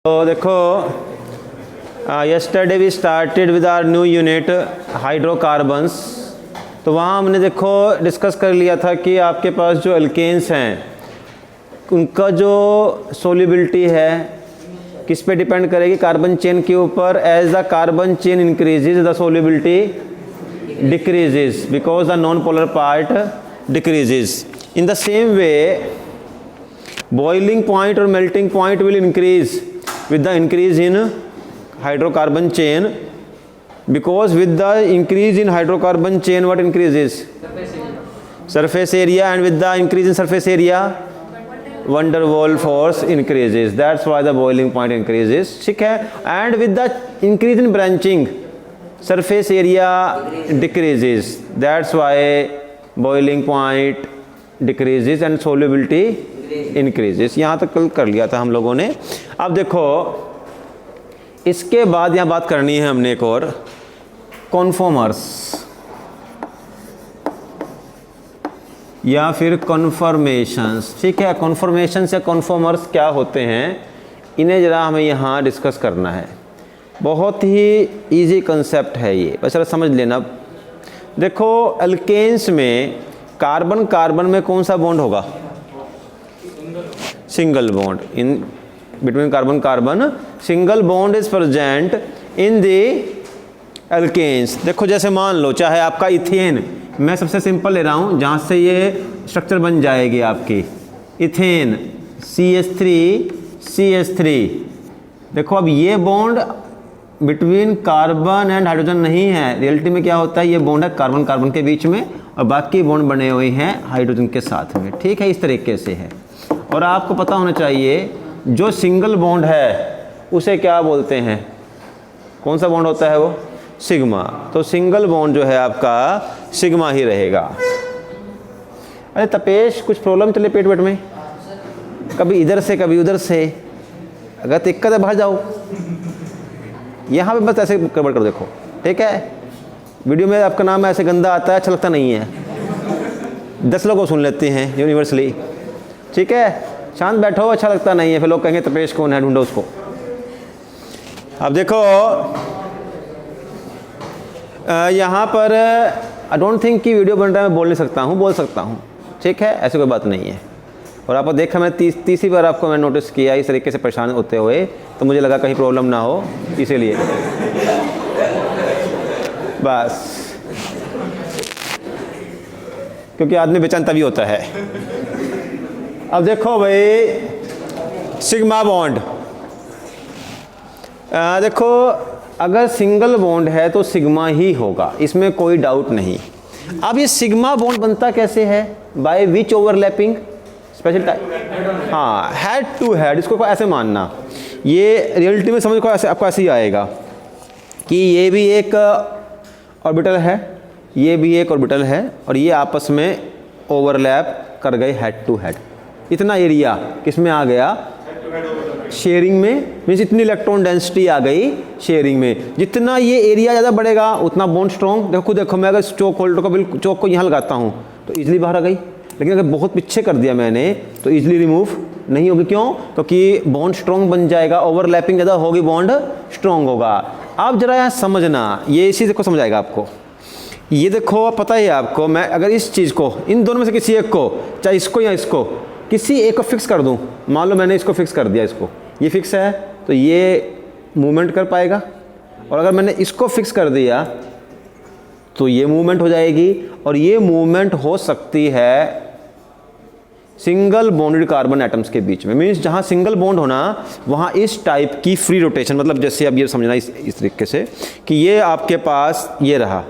तो देखो yesterday we started with our new unit hydrocarbons. तो वहाँ हमने देखो डिस्कस कर लिया था कि आपके पास जो अल्केन्स हैं उनका जो सोल्यूबिलिटी है किस पे डिपेंड करेगी, कार्बन चेन के ऊपर। As the carbon chain increases the solubility decreases because the non polar part decreases. In the same way boiling point और melting point will increase with the increase in hydrocarbon chain, because with the increase in hydrocarbon chain what increases? Surface area, and with the increase in surface area van der Waals force increases, that's why the boiling point increases, ठीक है। and with the increase in branching surface area decreases, that's why boiling point decreases and solubility increases. यहाँ तक कल कर लिया था हम लोगों ने। अब देखो इसके बाद यहाँ बात करनी है हमने एक और, कॉन्फॉर्मर्स या फिर कॉन्फर्मेशंस, ठीक है। कॉन्फर्मेशंस या कॉन्फॉर्मर्स क्या होते हैं, इन्हें ज़रा हमें यहाँ डिस्कस करना है। बहुत ही इजी कंसेप्ट है ये, बस जरा समझ लेना। देखो अल्केन्स में कार्बन कार्बन में कौन सा बॉन्ड होगा? Single bond. In between carbon carbon single bond is present in the alkanes. देखो जैसे मान लो चाहे आपका इथेन, मैं सबसे सिंपल ले रहा हूँ जहाँ से ये स्ट्रक्चर बन जाएगी आपकी, इथेन CH3CH3। देखो अब ये bond between carbon and hydrogen नहीं है, रियलिटी में क्या होता है, ये बॉन्ड है कार्बन कार्बन के बीच में और बाकी बॉन्ड बने हुए हैं हाइड्रोजन के साथ में, ठीक है। इस तरीके से है। और आपको पता होना चाहिए जो सिंगल बॉन्ड है उसे क्या बोलते हैं, कौन सा बॉन्ड होता है वो? सिग्मा। तो सिंगल बॉन्ड जो है आपका सिग्मा ही रहेगा। अरे तपेश कुछ प्रॉब्लम चले पेट वेट में, कभी इधर से कभी उधर से, अगर दिक्कत है बाहर जाओ। यहाँ पे बस ऐसे गड़बड़ कर देखो, ठीक है। वीडियो में आपका नाम ऐसे गंदा आता है, अच्छा लगता नहीं है, 10 लोग सुन लेते हैं यूनिवर्सली, ठीक है। शांत बैठो, अच्छा लगता नहीं है, फिर लोग कहेंगे तपेश कौन है, ढूंढो उसको। अब देखो यहाँ पर आई डोंट थिंक कि वीडियो बन रहा है, मैं बोल नहीं सकता हूँ, बोल सकता हूँ, ठीक है, ऐसी कोई बात नहीं है। और आपको देखा मैं तीसरी बार आपको मैं नोटिस किया इस तरीके से परेशान होते हुए, तो मुझे लगा कहीं प्रॉब्लम ना हो, इसीलिए बस, क्योंकि आदमी बेचैन तभी होता है। अब देखो भाई सिग्मा बॉन्ड, देखो अगर सिंगल बॉन्ड है तो सिग्मा ही होगा, इसमें कोई डाउट नहीं। अब ये सिग्मा बॉन्ड बनता कैसे है? By which overlapping special type, हाँ, हेड टू हेड। इसको ऐसे मानना, ये रियलिटी में समझ को ऐसे आपको ऐसे ही आएगा कि ये भी एक ऑर्बिटल है, ये भी एक ऑर्बिटल है, और ये आपस में ओवरलैप कर गए हेड टू हेड। इतना एरिया किसमें आ गया? शेयरिंग में, मीन्स इतनी इलेक्ट्रॉन डेंसिटी आ गई शेयरिंग में। जितना ये एरिया ज़्यादा बढ़ेगा उतना बॉन्ड स्ट्रॉन्ग। देखो देखो मैं अगर चौक होल्डर को बिल्कुल चौक को यहाँ लगाता हूँ तो इजीली बाहर आ गई, लेकिन अगर बहुत पीछे कर दिया मैंने तो इजीली रिमूव नहीं होगी। क्यों? क्योंकि बॉन्ड स्ट्रॉन्ग बन जाएगा, ओवरलैपिंग ज़्यादा होगी, बॉन्ड स्ट्रॉन्ग होगा। आप जरा यहाँ समझना, ये इसी को समझ आएगा आपको। ये देखो पता है आपको, मैं अगर इस चीज़ को, इन दोनों में से किसी एक को, चाहे इसको या इसको, किसी एक को फिक्स कर दूं, मान लो मैंने इसको फिक्स कर दिया, इसको, ये फिक्स है तो ये मूवमेंट कर पाएगा, और अगर मैंने इसको फिक्स कर दिया तो ये मूवमेंट हो जाएगी। और ये मूवमेंट हो सकती है सिंगल बॉन्डेड कार्बन एटम्स के बीच में, मीन्स जहाँ सिंगल बॉन्ड होना वहाँ इस टाइप की फ्री रोटेशन, मतलब जैसे अब ये समझना इस तरीके से कि ये आपके पास ये रहा,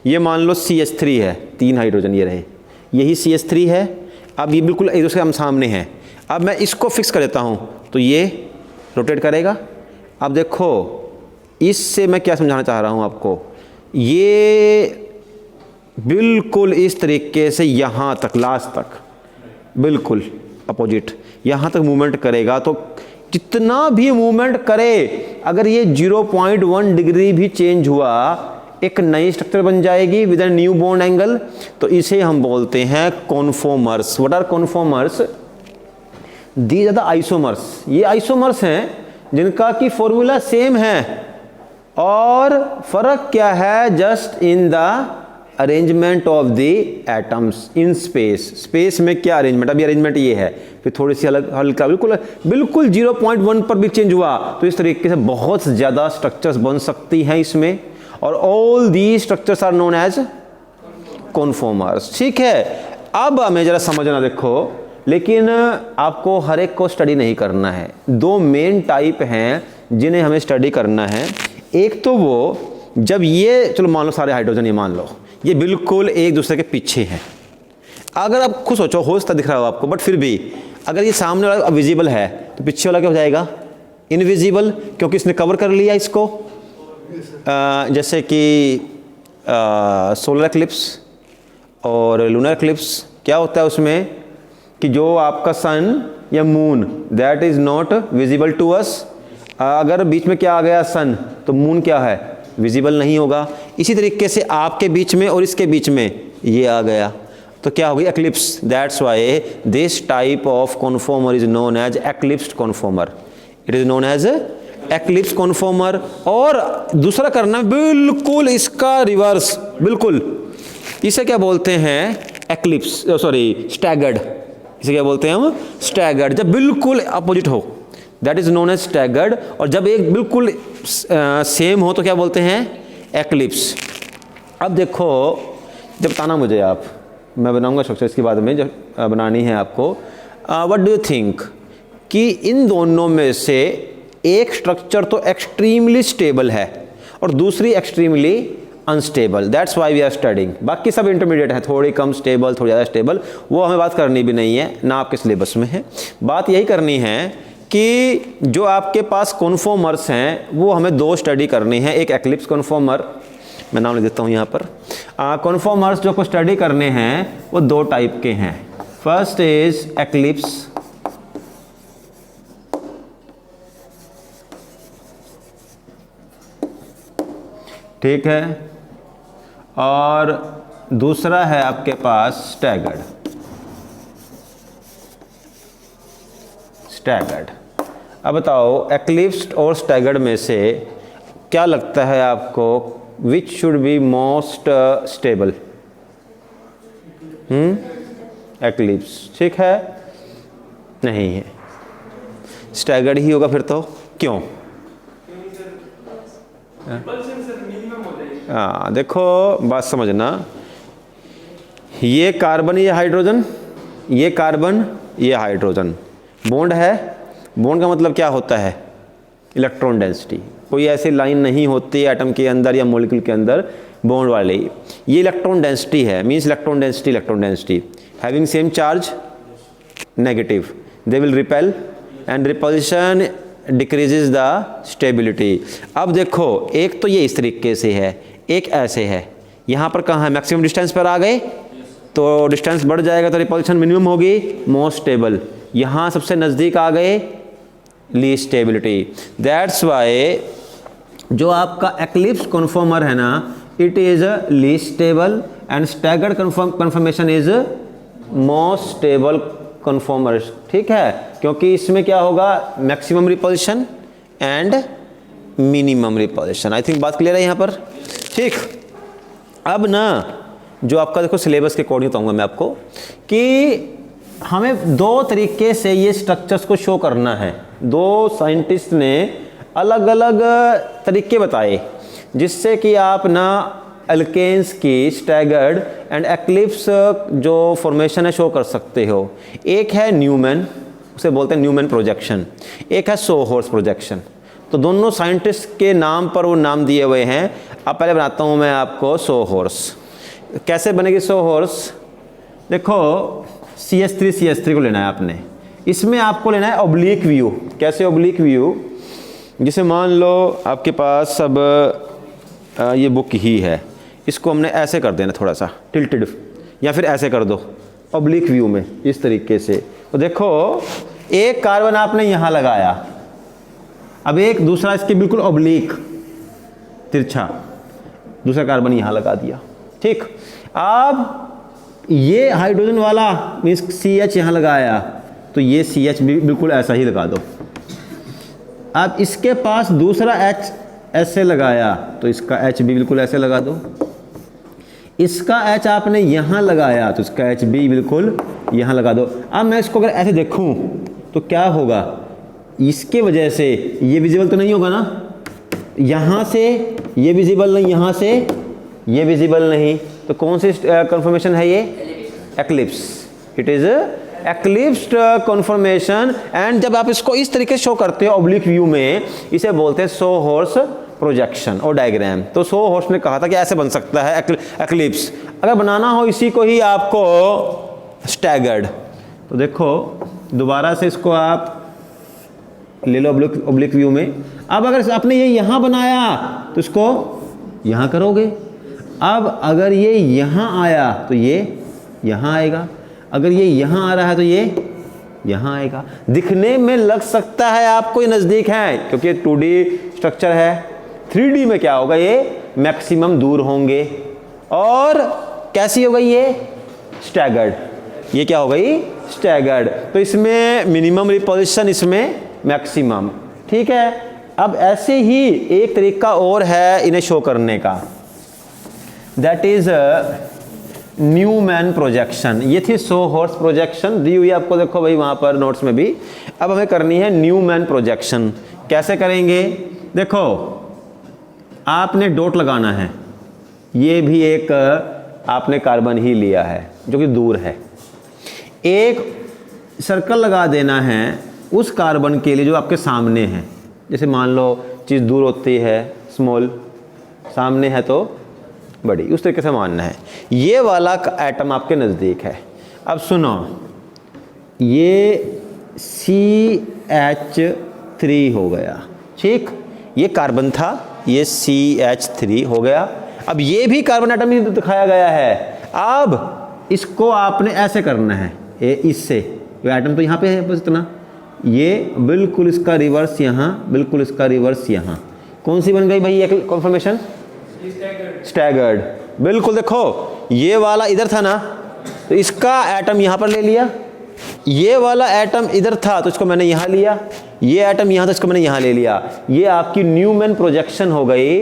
ये मान लो CH3 है, 3 हाइड्रोजन ये रहे, यही CH3 है। अब ये बिल्कुल एक दूसरे के सामने हैं। अब मैं इसको फिक्स कर देता हूँ तो ये रोटेट करेगा। अब देखो इससे मैं क्या समझाना चाह रहा हूँ आपको, ये बिल्कुल इस तरीके से यहाँ तक, लास्ट तक बिल्कुल अपोजिट यहाँ तक मूवमेंट करेगा। तो जितना भी मूवमेंट करे, अगर ये 0.1 डिग्री भी चेंज हुआ, एक नई स्ट्रक्चर बन जाएगी with an new bond angle. तो इसे हम बोलते हैं conformers. What are conformers? These are the isomers. ये आइसोमर्स हैं जिनका की फॉर्मूला सेम है, और फर्क क्या है, just in the arrangement of the atoms in space. Space में क्या अरेंजमेंट, अभी अरेंजमेंट ये है, फिर थोड़ी सी अलग हल्का बिल्कुल 0.1 पर भी चेंज हुआ तो इस तरीके से बहुत ज़्यादा स्ट्रक्चर्स बन सकती हैं इसमें, और all the structures are known as conformers. ठीक है, अब हमें जरा समझना, देखो लेकिन आपको हर एक को स्टडी नहीं करना है। दो मेन टाइप हैं जिन्हें हमें स्टडी करना है। एक तो वो जब ये, चलो मान लो सारे हाइड्रोजन, ये मान लो ये बिल्कुल एक दूसरे के पीछे हैं। अगर आप खुद सोचो, हो सकता दिख रहा हो आपको, बट फिर भी अगर ये सामने वाला विजिबल है तो पीछे वाला क्या हो जाएगा, इनविजिबल, क्योंकि इसने कवर कर लिया इसको। जैसे कि सोलर एक्लिप्स और लूनर एक्लिप्स, क्या होता है उसमें कि जो आपका सन या moon, that is not visible to us. अगर बीच में क्या आ गया, सन, तो मून क्या है, विजिबल नहीं होगा। इसी तरीके से आपके बीच में और इसके बीच में ये आ गया तो क्या होगी, eclipse. That's why this type of conformer is known as eclipsed conformer. It is known as eclipse conformer. और दूसरा करना बिल्कुल इसका रिवर्स, बिल्कुल इसे क्या बोलते हैं, एक्लिप्स, सॉरी स्टैगर्ड। इसे क्या बोलते हैं हम, स्टैगर्ड। जब बिल्कुल अपोजिट हो that is known as staggered, और जब एक बिल्कुल सेम हो तो क्या बोलते हैं, एक्लिप्स। अब देखो, जब बताना मुझे आप, मैं बनाऊंगा स्ट्रक्चर इसके बाद में, जब बनानी है आपको। व्हाट डू यू थिंक कि इन दोनों में से एक स्ट्रक्चर तो एक्सट्रीमली स्टेबल है और दूसरी extremely unstable, that's why we are studying. बाकी सब इंटरमीडिएट है, थोड़ी कम स्टेबल, थोड़ी ज़्यादा स्टेबल, वो हमें बात करनी भी नहीं है, ना आपके सिलेबस में है। बात यही करनी है कि जो आपके पास कॉन्फॉर्मर्स हैं वो हमें दो स्टडी करनी है। एक एक्लिप्स कॉन्फॉर्मर, मैं नाम लिख देता हूँ यहाँ पर। कॉन्फॉर्मर्स जो को स्टडी करने हैं वो दो टाइप के हैं। फर्स्ट इज एक्लिप्स, ठीक है, और दूसरा है आपके पास स्टैगर्ड। स्टैगर्ड, अब बताओ एक्लिप्स्ड और स्टैगर्ड में से क्या लगता है आपको, which should be most stable? Eclipse, ठीक है, नहीं है, स्टैगर्ड ही होगा फिर तो। क्यों? हाँ देखो, बात समझना, ये कार्बन, ये हाइड्रोजन, ये कार्बन, ये हाइड्रोजन, बॉन्ड है। बॉन्ड का मतलब क्या होता है, इलेक्ट्रॉन डेंसिटी। कोई ऐसी लाइन नहीं होती एटम के अंदर या मॉलिक्यूल के अंदर बॉन्ड वाले, ये इलेक्ट्रॉन डेंसिटी है, means electron density, electron density having same charge negative, they will repel and repulsion decreases the stability. अब देखो, एक तो ये इस तरीके से है, एक ऐसे है, यहाँ पर कहाँ है, मैक्सिमम डिस्टेंस पर आ गए तो डिस्टेंस बढ़ जाएगा तो रिपल्शन मिनिमम होगी, मोस्ट स्टेबल। यहाँ सबसे नज़दीक आ गए, लीस्ट स्टेबिलिटी। दैट्स वाई जो आपका एक्लिप्स कॉन्फॉर्मर है ना, it is least stable and staggered conformation is most stable conformer, ठीक है, क्योंकि इसमें क्या होगा, maximum repulsion and minimum repulsion. I think बात क्लियर है यहाँ पर, ठीक। अब ना जो आपका देखो सिलेबस के अकॉर्डिंग बताऊंगा मैं आपको कि हमें दो तरीके से ये स्ट्रक्चर्स को शो करना है। दो साइंटिस्ट ने अलग अलग तरीके बताए जिससे कि आप ना एल्केन्स की स्टैगर्ड एंड एक्लिप्स जो फॉर्मेशन है शो कर सकते हो। एक है न्यूमैन, उसे बोलते हैं न्यूमैन प्रोजेक्शन, एक है सोहॉर्स प्रोजेक्शन। तो दोनों साइंटिस्ट के नाम पर वो नाम दिए हुए हैं। अब पहले बनाता हूँ मैं आपको सोहॉर्स। कैसे बनेगी सोहॉर्स? देखो CH3 को लेना है आपने, इसमें आपको लेना है ऑब्लिक व्यू। कैसे ऑब्लिक व्यू? जिसे मान लो आपके पास अब ये बुक ही है, इसको हमने ऐसे कर देना थोड़ा सा टिल्टेड, या फिर ऐसे कर दो ऑब्लिक व्यू में इस तरीके से। तो देखो एक कार्बन आपने यहाँ लगाया, अब एक दूसरा इसके बिल्कुल ऑब्लिक तिरछा दूसरा कार्बन यहाँ लगा दिया, ठीक। अब ये हाइड्रोजन वाला मीन्स CH यहाँ लगाया, तो ये CH भी बिल्कुल ऐसा ही लगा दो। अब इसके पास दूसरा H ऐसे लगाया तो इसका H भी बिल्कुल ऐसे लगा दो। इसका H आपने यहाँ लगाया तो इसका H भी बिल्कुल यहाँ लगा दो। अब मैं इसको अगर ऐसे देखूँ तो क्या होगा, इसके वजह से ये विजिबल तो नहीं होगा ना, यहाँ से ये विजिबल नहीं, यहाँ से ये विजिबल नहीं, तो कौन सी कन्फर्मेशन है ये? Eclipse. It is eclipsed conformation. And जब आप इसको इस तरीके से शो करते हो ऑब्लिक व्यू में, इसे बोलते हैं सो हॉर्स प्रोजेक्शन और डायग्राम। तो सो हॉर्स ने कहा था कि ऐसे बन सकता है एक्लिप्स। अगर बनाना हो इसी को ही आपको स्टैगर्ड, तो देखो दोबारा से इसको आप ले लो ऑब्लिक व्यू में। अब अगर आपने ये यहाँ बनाया तो इसको यहाँ करोगे। अब अगर ये यहाँ आया तो ये यहाँ आएगा, अगर ये यहाँ आ रहा है तो ये यहाँ आएगा। दिखने में लग सकता है आपको ये नज़दीक है क्योंकि 2D स्ट्रक्चर है, 3D में क्या होगा, ये मैक्सिमम दूर होंगे। और कैसी हो गई ये? स्टैगर्ड। ये क्या हो गई? स्टैगर्ड। तो इसमें मिनिमम रिपोजिशन, इसमें मैक्सिमम। ठीक है। अब ऐसे ही एक तरीका और है इन्हें शो करने का, दैट इज न्यूमैन प्रोजेक्शन। ये थी सो हॉर्स प्रोजेक्शन दी हुई आपको, देखो भाई वहाँ पर नोट्स में भी। अब हमें करनी है न्यूमैन प्रोजेक्शन। कैसे करेंगे? देखो आपने डॉट लगाना है, ये भी एक आपने कार्बन ही लिया है जो कि दूर है। एक सर्कल लगा देना है उस कार्बन के लिए जो आपके सामने है। जैसे मान लो चीज़ दूर होती है स्मॉल, सामने है तो बड़ी, उस तरीके से मानना है। ये वाला एटम आपके नज़दीक है। अब सुनो, ये CH3 हो गया, ठीक, ये कार्बन था, ये CH3 हो गया। अब ये भी कार्बन एटम ही दिखाया गया है। अब इसको आपने ऐसे करना है, इससे एटम तो यहाँ पे है बस इतना, ये बिल्कुल इसका रिवर्स यहाँ, बिल्कुल इसका रिवर्स यहाँ। कौन सी बन गई भाई ये कॉन्फर्मेशन? स्टैगर्ड। बिल्कुल देखो ये वाला इधर था ना, तो इसका एटम यहाँ पर ले लिया, ये वाला एटम इधर था तो इसको मैंने यहाँ लिया, ये एटम यहाँ था इसको मैंने यहाँ ले लिया। ये आपकी न्यूमैन प्रोजेक्शन हो गई,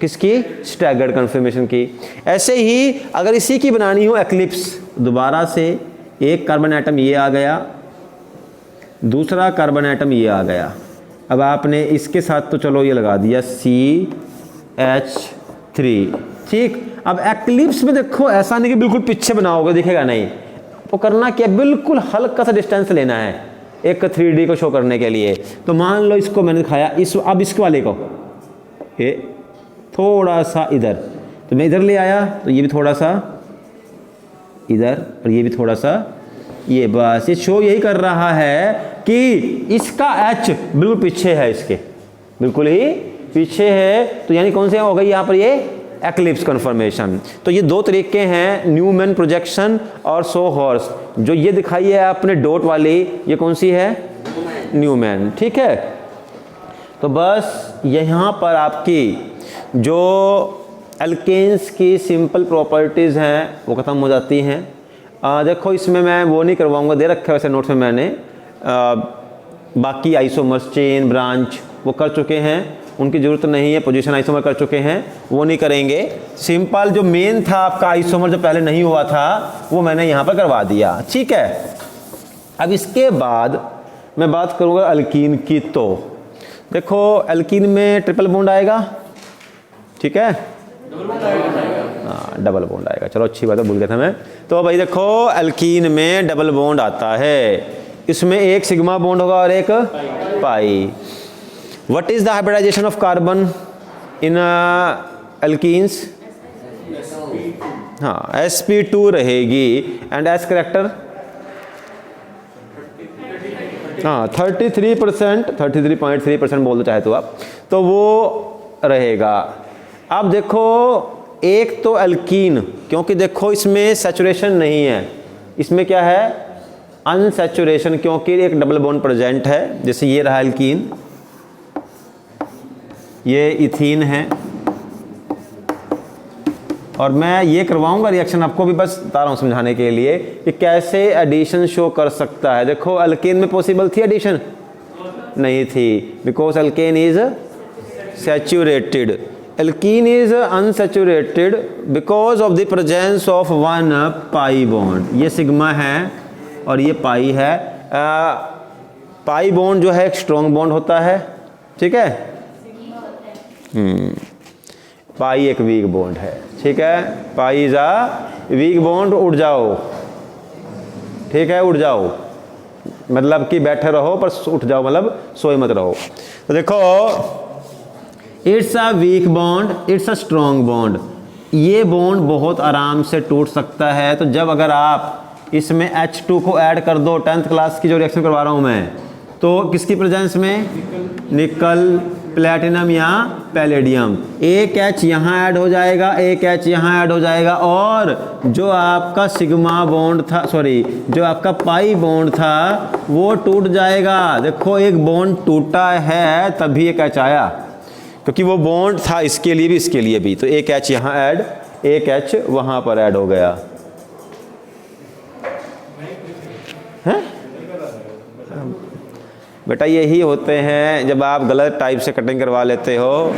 किसकी? स्टैगर्ड कन्फर्मेशन की। ऐसे ही अगर इसी की बनानी हो एक्लिप्स, दोबारा से एक कार्बन एटम ये आ गया, दूसरा कार्बन एटम ये आ गया। अब आपने इसके साथ तो चलो ये लगा दिया CH3, ठीक। अब एक्लिप्स में देखो ऐसा नहीं कि बिल्कुल पीछे बनाओगे, दिखेगा नहीं। तो करना क्या, बिल्कुल हल्का सा डिस्टेंस लेना है एक 3D को शो करने के लिए। तो मान लो इसको मैंने दिखाया, अब इसके वाले को ये थोड़ा सा इधर, तो मैं इधर ले आया, तो ये भी थोड़ा सा इधर और ये भी थोड़ा सा ये, बस ये शो यही कर रहा है कि इसका H बिल्कुल पीछे है, इसके बिल्कुल ही पीछे है। तो यानी कौन से हो गई यहाँ पर ये एक्लिप्स कन्फर्मेशन। तो ये दो तरीके हैं, न्यूमैन प्रोजेक्शन और सो हॉर्स। जो ये दिखाई है आपने डॉट वाली, ये कौन सी है? न्यूमैन, ठीक है। तो बस यहाँ पर आपकी जो एल्केन्स की सिंपल प्रॉपर्टीज़ हैं वो ख़त्म हो जाती हैं। देखो इसमें मैं वो नहीं करवाऊँगा, दे रखा है वैसे नोट्स में मैंने। बाकी आइसोमर्स, चेन, ब्रांच वो कर चुके हैं, उनकी ज़रूरत नहीं है। पोजीशन आइसोमर कर चुके हैं, वो नहीं करेंगे। सिंपल जो मेन था आपका आइसोमर जो पहले नहीं हुआ था वो मैंने यहाँ पर करवा दिया, ठीक है। अब इसके बाद मैं बात करूँगा अल्कीन की। तो देखो अल्कीन में ट्रिपल बॉन्ड आएगा, ठीक है, हाँ डबल बॉन्ड आएगा। चलो अच्छी बात है, भूल गया था मैं। तो भाई देखो अल्कीन में डबल बॉन्ड आता है, इसमें एक सिग्मा बॉन्ड होगा और एक pi. What is the hybridisation of carbon in alkenes? हाँ sp2 रहेगी एंड एस करेक्टर हाँ 33%, 33.3% बोल दो चाहे तो आप, तो वो रहेगा। अब देखो एक तो अल्कीन, क्योंकि देखो इसमें सैचुरेशन नहीं है, इसमें क्या है? अनसैचुरेशन, क्योंकि एक डबल बॉन्ड प्रेजेंट है। जैसे ये रहा अल्कीन, ये इथीन है, और मैं ये करवाऊंगा रिएक्शन आपको भी, बस बता रहा हूँ समझाने के लिए कि कैसे एडिशन शो कर सकता है। देखो अल्केन में पॉसिबल थी एडिशन, नहीं थी, because alkane is saturated. Alkene is unsaturated because of the presence of one pi bond. ये सिग्मा है और ये पाई है। पाई बॉन्ड जो है एक स्ट्रॉन्ग बॉन्ड होता है, ठीक है। पाई एक वीक बॉन्ड है, ठीक है। Pi is a weak bond. उठ जाओ, ठीक है, उठ जाओ मतलब कि बैठे रहो पर उठ जाओ, मतलब सोए मत रहो। तो देखो, it's a weak bond, it's a strong bond. ये बॉन्ड बहुत आराम से टूट सकता है। तो जब अगर आप इसमें H2 को ऐड कर दो, 10th क्लास की जो रिएक्शन करवा रहा हूँ मैं, तो किसकी प्रेजेंस में? निकल, प्लेटिनम या पैलेडियम। एक H यहाँ ऐड हो जाएगा, एक H यहाँ ऐड हो जाएगा, और जो आपका सिग्मा बॉन्ड था, सॉरी, जो आपका पाई बॉन्ड था वो टूट जाएगा। देखो, एक बॉन्ड टूटा है तभी एक H आया, क्योंकि वो बॉन्ड था इसके लिए भी इसके लिए भी। तो एक H यहाँ ऐड, एक H वहाँ पर ऐड हो गया है? बेटा यही होते हैं, जब आप गलत टाइप से कटिंग करवा लेते हो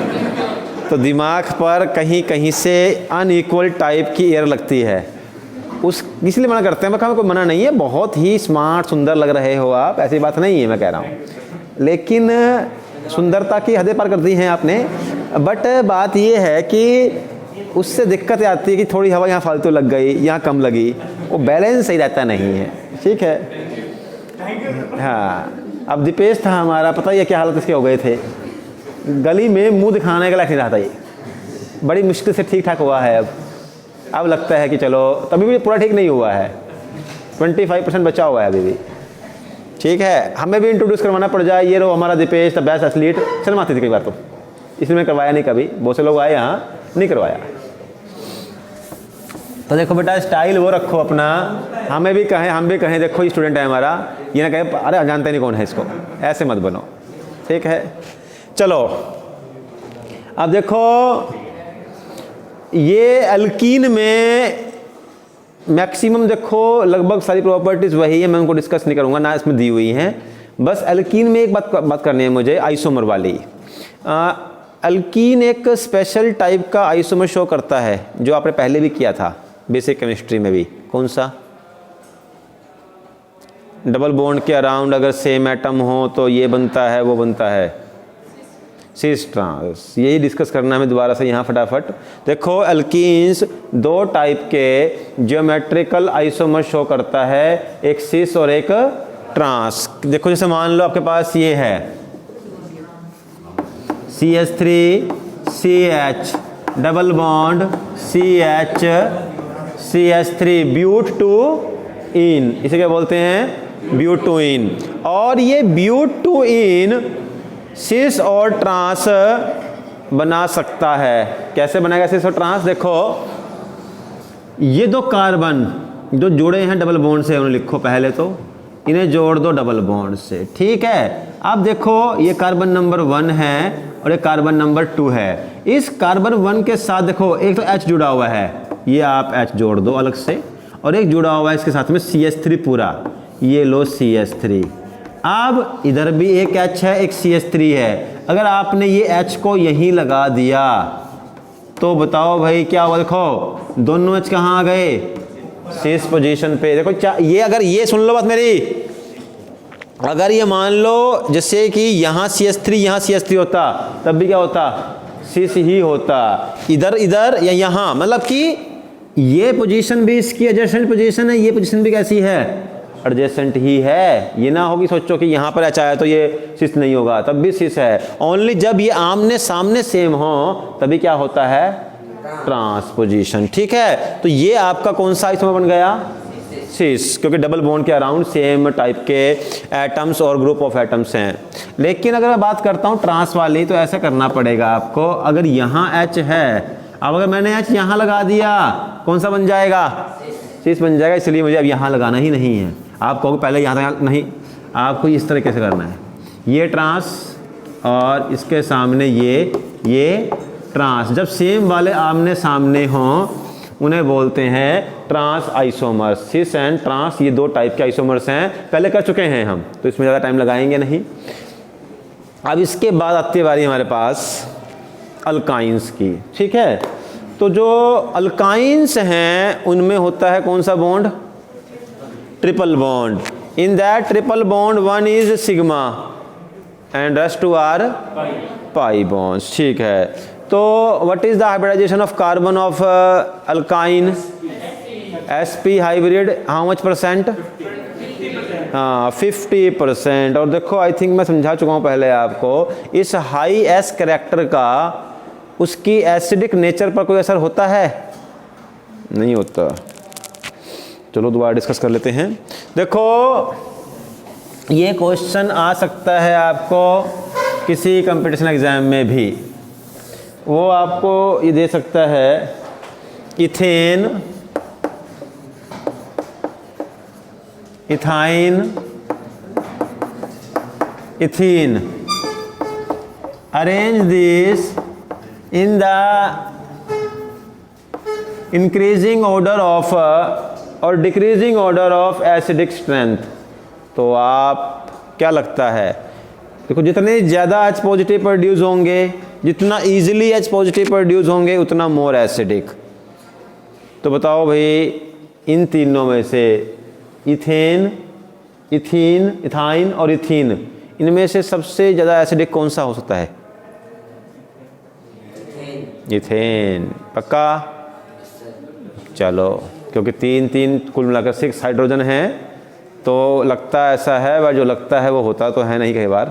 तो दिमाग पर कहीं कहीं से अनइक्वल टाइप की एयर लगती है। उस इसलिए मना करते हैं। मैं कोई मना नहीं है, बहुत ही स्मार्ट सुंदर लग रहे हो आप, ऐसी बात नहीं है मैं कह रहा हूँ, लेकिन सुंदरता की हदें पार कर दी हैं आपने। बट बात ये है कि उससे दिक्कत आती है कि थोड़ी हवा यहाँ फालतू लग गई, यहाँ कम लगी, वो बैलेंस सही रहता नहीं है, ठीक है। हाँ, अब दीपेश था हमारा, पता ही है क्या हालत इसके हो गए थे, गली में मुंह दिखाने के लायक नहीं रहा था ये, बड़ी मुश्किल से ठीक ठाक हुआ है। अब लगता है कि चलो, तभी भी पूरा ठीक नहीं हुआ है, 25% बचा हुआ है अभी भी, ठीक है। हमें भी इंट्रोड्यूस करवाना पड़ जाए। ये रो हमारा दीपेश, द बेस्ट एथलीट। शर्म आती थी कई बार, तो इसलिए करवाया नहीं कभी, बहुत से लोग आए यहाँ, नहीं करवाया। तो देखो बेटा, स्टाइल वो रखो अपना, हमें भी कहें, हम भी कहें देखो ये स्टूडेंट है हमारा, ये ना कहे अरे जानते नहीं कौन है इसको, ऐसे मत बनो, ठीक है। चलो अब देखो, ये एल्कीन में मैक्सिमम देखो लगभग सारी प्रॉपर्टीज वही है, मैं उनको डिस्कस नहीं करूंगा ना, इसमें दी हुई हैं। बस एल्कीन में एक बात करनी है मुझे, आइसोमर वाली। एल्कीन एक स्पेशल टाइप का आइसोमर शो करता है, जो आपने पहले भी किया था बेसिक केमिस्ट्री में भी। कौन सा? डबल बॉन्ड के अराउंड अगर सेम एटम हो तो ये बनता है, वो बनता है सिस ट्रांस। यही डिस्कस करना है हमें दोबारा से यहाँ फटाफट। देखो, एल्कीन्स दो टाइप के ज्योमेट्रिकल आइसोमर शो करता है, एक सिस और एक ट्रांस। देखो जैसे मान लो आपके पास ये है CH3 CH double bond CH CH3 but two ene, इसे क्या बोलते हैं? But two ene. और ये ब्यूट टू इन सिस और ट्रांस बना सकता है। कैसे बनाएगा सिस और ट्रांस? देखो, ये दो कार्बन जो जुड़े हैं डबल बॉन्ड से, उन्हें लिखो पहले तो, इन्हें जोड़ दो डबल बॉन्ड से, ठीक है। अब देखो, ये कार्बन नंबर 1 है और ये कार्बन नंबर 2 है। इस कार्बन 1 के साथ देखो एक तो H जुड़ा हुआ है, ये आप H जोड़ दो अलग से, और एक जुड़ा हुआ है इसके साथ में CH3 पूरा, ये लो CH3। अब इधर भी एक H है, एक CH3 है। अगर आपने ये H को यहीं लगा दिया तो बताओ भाई क्या हुआ? देखो दोनों H कहाँ आ गए? सिस पोजीशन पे। देखो ये, अगर ये सुन लो बात मेरी, अगर ये मान लो जैसे कि यहाँ CH3 यहाँ CH3 होता, तब भी क्या होता? सिस ही होता। इधर इधर या यहाँ, मतलब कि ये पोजीशन भी इसकी एडजेसेंट पोजीशन है, ये पोजीशन भी कैसी है? एडजेसेंट ही है। ये ना होगी सोचो कि यहाँ पर H आया तो ये सिस नहीं होगा, तब भी सिस है। ओनली जब ये आमने सामने सेम हो तभी क्या होता है? ट्रांसपोजिशन, ठीक है। तो ये आपका कौन सा आइसोमर बन गया? सिस, क्योंकि डबल बॉन्ड के अराउंड सेम टाइप के एटम्स और ग्रुप ऑफ एटम्स हैं। लेकिन अगर मैं बात करता हूँ ट्रांस वाली, तो ऐसा करना पड़ेगा आपको। अगर यहाँ H है, अब अगर मैंने H यहाँ लगा दिया, कौन सा बन जाएगा? सिस बन जाएगा। इसलिए मुझे अब यहाँ लगाना ही नहीं है। आप कहोगे पहले यहाँ तक नहीं, आपको इस तरीके से करना है। ये ट्रांस और इसके सामने ये ट्रांस, जब सेम वाले आमने सामने हों उन्हें बोलते हैं trans isomers. Cis and trans, ये दो टाइप के आइसोमर्स हैं, पहले कर चुके हैं हम, तो इसमें ज़्यादा टाइम लगाएंगे नहीं। अब इसके बाद आती है बारी हमारे पास अल्काइंस की, ठीक है। तो जो अल्काइंस हैं उनमें होता है कौन सा bond, triple bond. In that triple bond one is sigma and rest two are pi bonds, ठीक है। तो what is the hybridisation of carbon of alkyne, sp hybrid how much percent, हाँ 50%। और देखो आई थिंक मैं समझा चुका हूँ पहले आपको, इस हाई s कैरेक्टर का उसकी एसिडिक नेचर पर कोई असर होता है, नहीं होता। चलो दोबारा डिस्कस कर लेते हैं। देखो ये क्वेश्चन आ सकता है आपको किसी कंपटीशन एग्जाम में भी, वो आपको ये दे सकता है ethane, ethyne, ethene, arrange this in the increasing order of और decreasing order of acidic strength. तो आप क्या लगता है, देखो जितने ज़्यादा H पॉजिटिव प्रोड्यूस होंगे, जितना इजीली H पॉजिटिव प्रोड्यूस होंगे उतना मोर एसिडिक। तो बताओ भाई इन तीनों में से इथेन, इथीन, इथाइन और इथीन, इनमें से सबसे ज़्यादा एसिडिक कौन सा हो सकता है, इथेन, पक्का। चलो क्योंकि तीन तीन कुल मिलाकर 6 हाइड्रोजन हैं, तो लगता ऐसा है, वह जो लगता है वो होता तो है नहीं कई बार,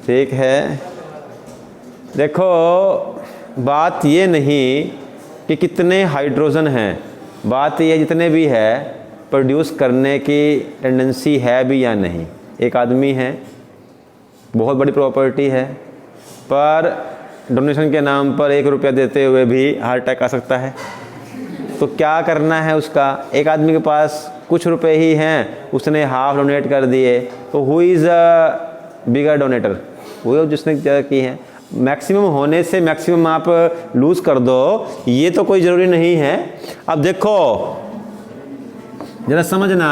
ठीक है। देखो बात ये नहीं कि कितने हाइड्रोजन हैं, बात ये जितने भी है प्रोड्यूस करने की टेंडेंसी है भी या नहीं। एक आदमी है, बहुत बड़ी प्रॉपर्टी है, पर डोनेशन के नाम पर 1 रुपया देते हुए भी हार्ट अटैक आ सकता है। तो क्या करना है उसका, एक आदमी के पास कुछ रुपए ही हैं, उसने हाफ डोनेट कर दिए, तो who is a bigger donator, वो जिसने ज़्यादा की है। मैक्सिमम होने से मैक्सिमम आप लूज़ कर दो, ये तो कोई ज़रूरी नहीं है। अब देखो ज़रा समझना,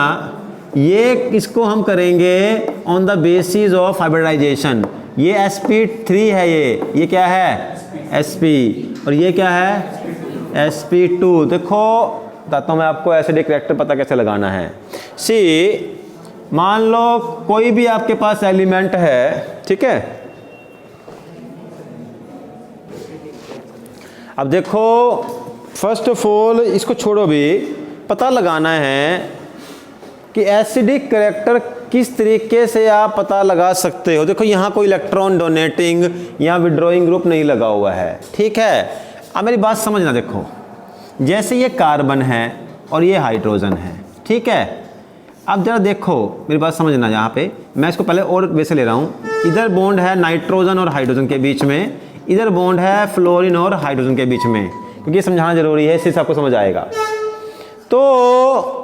ये इसको हम करेंगे on the basis of hybridization. ये sp3 है, ये क्या है sp, और ये क्या है sp2। देखो बताता हूँ मैं आपको एसिडिक कैरेक्टर पता कैसे लगाना है। सी मान लो कोई भी आपके पास एलिमेंट है, ठीक है। अब देखो फर्स्ट ऑफ ऑल इसको छोड़ो, भी पता लगाना है कि एसिडिक कैरेक्टर किस तरीके से आप पता लगा सकते हो। देखो यहाँ कोई इलेक्ट्रॉन डोनेटिंग या विड्रॉइंग ग्रुप नहीं लगा हुआ है, ठीक है। अब मेरी बात समझना, देखो जैसे ये कार्बन है और ये हाइड्रोजन है, ठीक है। अब जरा देखो मेरी बात समझना, यहाँ पे मैं इसको पहले और वैसे ले रहा हूँ। इधर बॉन्ड है नाइट्रोजन और हाइड्रोजन के बीच में, इधर बॉन्ड है फ्लोरीन और हाइड्रोजन के बीच में, क्योंकि ये समझाना जरूरी है, इससे आपको समझ आएगा। तो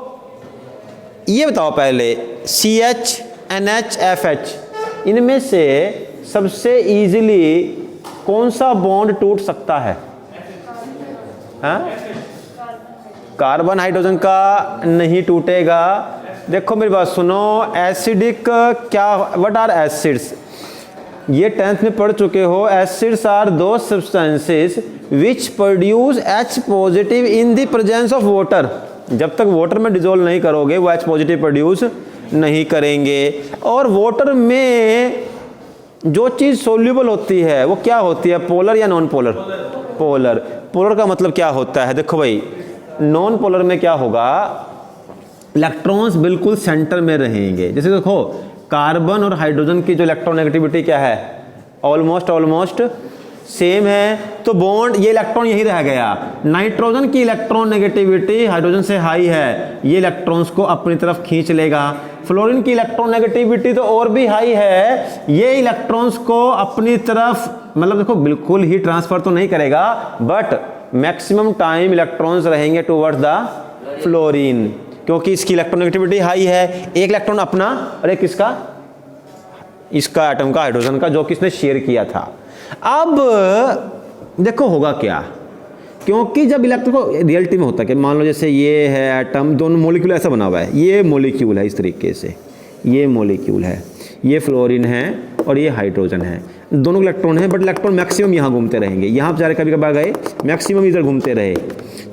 ये बताओ पहले CH, NH, FH, इनमें से सबसे इजीली कौन सा बॉन्ड टूट सकता है? कार्बन हाइड्रोजन का नहीं टूटेगा। देखो मेरी बात सुनो, एसिडिक क्या, व्हाट आर एसिड्स, ये 10th में पढ़ चुके हो। एसिड्स आर दो substances which produce H positive in the presence of water. जब तक वाटर में डिजोल्व नहीं करोगे वो H पॉजिटिव प्रोड्यूस नहीं करेंगे। और वाटर में जो चीज़ सोल्यूबल होती है वो क्या होती है, पोलर या नॉन पोलर? पोलर। पोलर का मतलब क्या होता है? देखो भाई, नॉन पोलर में क्या होगा, इलेक्ट्रॉन्स बिल्कुल सेंटर में रहेंगे। जैसे देखो कार्बन और हाइड्रोजन की जो इलेक्ट्रोनेगेटिविटी क्या है, ऑलमोस्ट सेम है, तो बॉन्ड ये इलेक्ट्रॉन यही रह गया। नाइट्रोजन की इलेक्ट्रॉन नेगेटिविटी हाइड्रोजन से हाई है, ये इलेक्ट्रॉन्स को अपनी तरफ खींच लेगा। फ्लोरीन की इलेक्ट्रॉन नेगेटिविटी तो और भी हाई है, ये इलेक्ट्रॉन्स को अपनी तरफ, मतलब देखो बिल्कुल ही ट्रांसफर तो नहीं करेगा, बट मैक्सिमम टाइम इलेक्ट्रॉन्स रहेंगे टुवर्ड्स द फ्लोरीन, क्योंकि इसकी इलेक्ट्रॉन नेगेटिविटी हाई है। एक इलेक्ट्रॉन अपना और एक किसका, इसका एटम का, हाइड्रोजन का, जो किसने शेयर किया था। अब देखो होगा क्या, क्योंकि जब इलेक्ट्रॉन को रियलिटी में होता है कि मान लो जैसे ये है एटम, दोनों मॉलिक्यूल ऐसा बना हुआ है, ये मॉलिक्यूल है इस तरीके से, ये मॉलिक्यूल है, ये फ्लोरीन है और ये हाइड्रोजन है, दोनों इलेक्ट्रॉन है, बट इलेक्ट्रॉन मैक्सिमम यहाँ घूमते रहेंगे, यहाँ बेचारे कभी कभार गए, मैक्सिमम इधर घूमते रहे।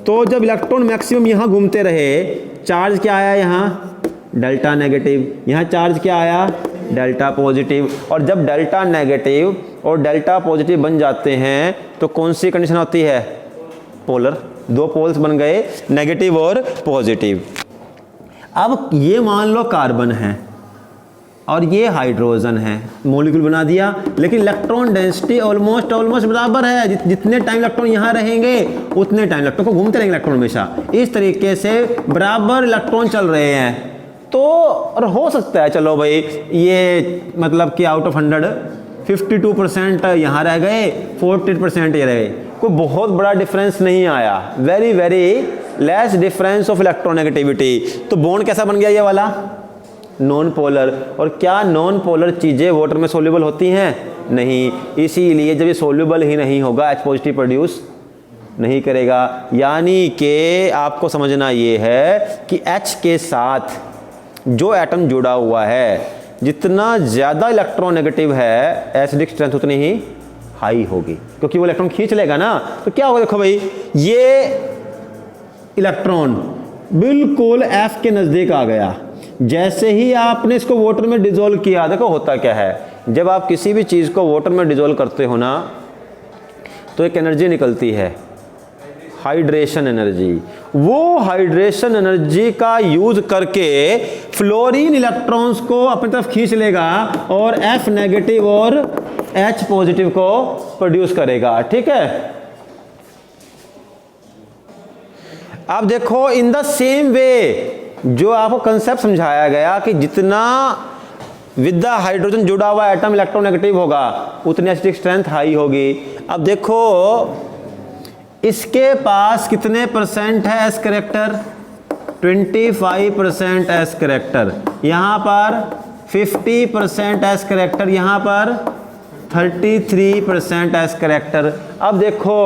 तो जब इलेक्ट्रॉन मैक्सिमम यहाँ घूमते रहे, चार्ज क्या आया यहाँ, डेल्टा नेगेटिव, यहाँ चार्ज क्या आया, डेल्टा पॉजिटिव। और जब डेल्टा नेगेटिव और डेल्टा पॉजिटिव बन जाते हैं तो कौन सी कंडीशन होती है, पोलर, दो पोल्स बन गए, नेगेटिव और पॉजिटिव। अब ये मान लो कार्बन है और ये हाइड्रोजन है, मॉलिक्यूल बना दिया, लेकिन इलेक्ट्रॉन डेंसिटी ऑलमोस्ट बराबर है, जितने टाइम इलेक्ट्रॉन यहाँ रहेंगे उतने टाइम इलेक्ट्रॉन को घूमते रहेंगे इलेक्ट्रॉन हमेशा, इस तरीके से बराबर इलेक्ट्रॉन चल रहे हैं। तो और हो सकता है चलो भाई ये मतलब कि आउट ऑफ 100 52% यहाँ रह गए, 48% ये रहे, कोई बहुत बड़ा डिफरेंस नहीं आया, very less difference of electronegativity. तो बॉन्ड कैसा बन गया ये वाला, नॉन पोलर। और क्या नॉन पोलर चीज़ें वाटर में सोल्यूबल होती हैं, नहीं, इसीलिए जब ये सोल्यूबल ही नहीं होगा H पॉजिटिव प्रोड्यूस नहीं करेगा। यानी कि आपको समझना ये है कि H के साथ जो एटम जुड़ा हुआ है, जितना ज़्यादा इलेक्ट्रोनेगेटिव है एसिडिक स्ट्रेंथ उतनी ही हाई होगी, क्योंकि वो इलेक्ट्रॉन खींच लेगा ना। तो क्या होगा, देखो भाई ये इलेक्ट्रॉन बिल्कुल F के नज़दीक आ गया, जैसे ही आपने इसको वाटर में डिजोल्व किया, देखो होता क्या है, जब आप किसी भी चीज़ को वाटर में डिजोल्व करते हो ना तो एक एनर्जी निकलती है, हाइड्रेशन एनर्जी। वो हाइड्रेशन एनर्जी का यूज करके फ्लोरीन इलेक्ट्रॉन्स को अपनी तरफ खींच लेगा और F नेगेटिव और H पॉजिटिव को प्रोड्यूस करेगा, ठीक है। अब देखो इन द सेम वे जो आपको कंसेप्ट समझाया गया कि जितना विद द हाइड्रोजन जुड़ा हुआ एटम इलेक्ट्रोनेगेटिव होगा उतनी एसिडिक स्ट्रेंथ हाई होगी। अब देखो इसके पास कितने परसेंट है एस करेक्टर, 25% एस करेक्टर, यहाँ पर 50% एस करेक्टर, यहाँ पर 33% एस करेक्टर। अब देखो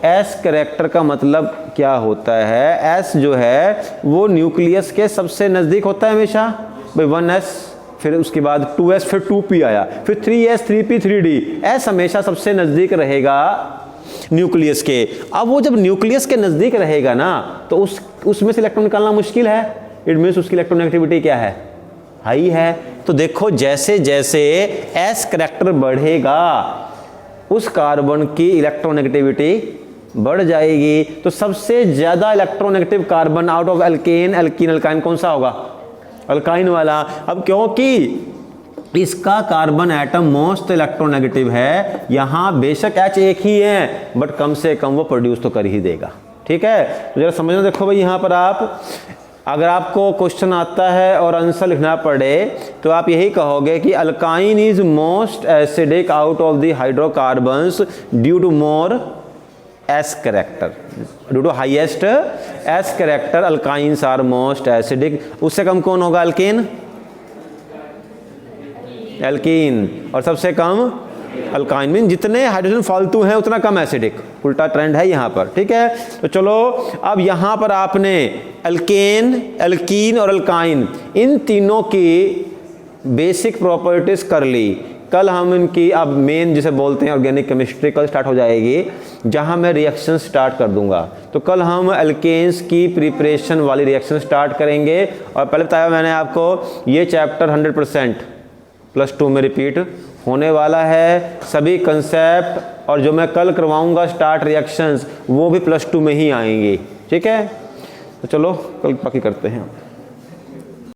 एस करेक्टर का मतलब क्या होता है, एस जो है वो न्यूक्लियस के सबसे नज़दीक होता है हमेशा, भाई 1s, फिर उसके बाद 2s, फिर 2p आया, फिर 3s, 3p, 3d, एस हमेशा सबसे नज़दीक रहेगा न्यूक्लियस के। अब वो जब न्यूक्लियस के नज़दीक रहेगा ना तो उसमें से इलेक्ट्रॉन निकालना मुश्किल है, इट मीन्स उसकी इलेक्ट्रोनेगेटिविटी क्या है, हाई है। तो देखो जैसे जैसे एस करेक्टर बढ़ेगा उस कार्बन की इलेक्ट्रोनेगेटिविटी बढ़ जाएगी। तो सबसे ज़्यादा electronegative carbon out of alkene, alkyne कौन सा होगा, अल्काइन वाला। अब क्योंकि इसका कार्बन एटम मोस्ट इलेक्ट्रोनेगेटिव है, यहाँ बेशक H एक ही है बट कम से कम वो प्रोड्यूस तो कर ही देगा, ठीक है। तो जरा समझना, देखो भाई यहाँ पर आप अगर आपको क्वेश्चन आता है और आंसर लिखना पड़े तो आप यही कहोगे कि alkyne is most acidic out of the hydrocarbons due to more s character, due to highest s character alkynes are most acidic. उससे कम कौन होगा, अल्केन, एल्कीन, और सबसे कम अल्काइन। मीन जितने हाइड्रोजन फालतू हैं उतना कम एसिडिक, उल्टा ट्रेंड है यहाँ पर, ठीक है। तो चलो अब यहाँ पर आपने अल्केन, एल्कीन और अल्काइन इन तीनों की बेसिक प्रॉपर्टीज कर ली। कल हम इनकी अब मेन जिसे बोलते हैं ऑर्गेनिक केमिस्ट्री कल स्टार्ट हो जाएगी, जहाँ मैं रिएक्शन स्टार्ट कर दूंगा। तो कल हम अल्केन्स की प्रिपरेशन वाली रिएक्शन स्टार्ट करेंगे। और पहले बताया मैंने आपको ये चैप्टर 100% +2 में रिपीट होने वाला है। सभी कंसेप्ट और जो मैं कल करवाऊंगा स्टार्ट रिएक्शंस वो भी +2 में ही आएंगी, ठीक है। तो चलो कल बाकी करते हैं।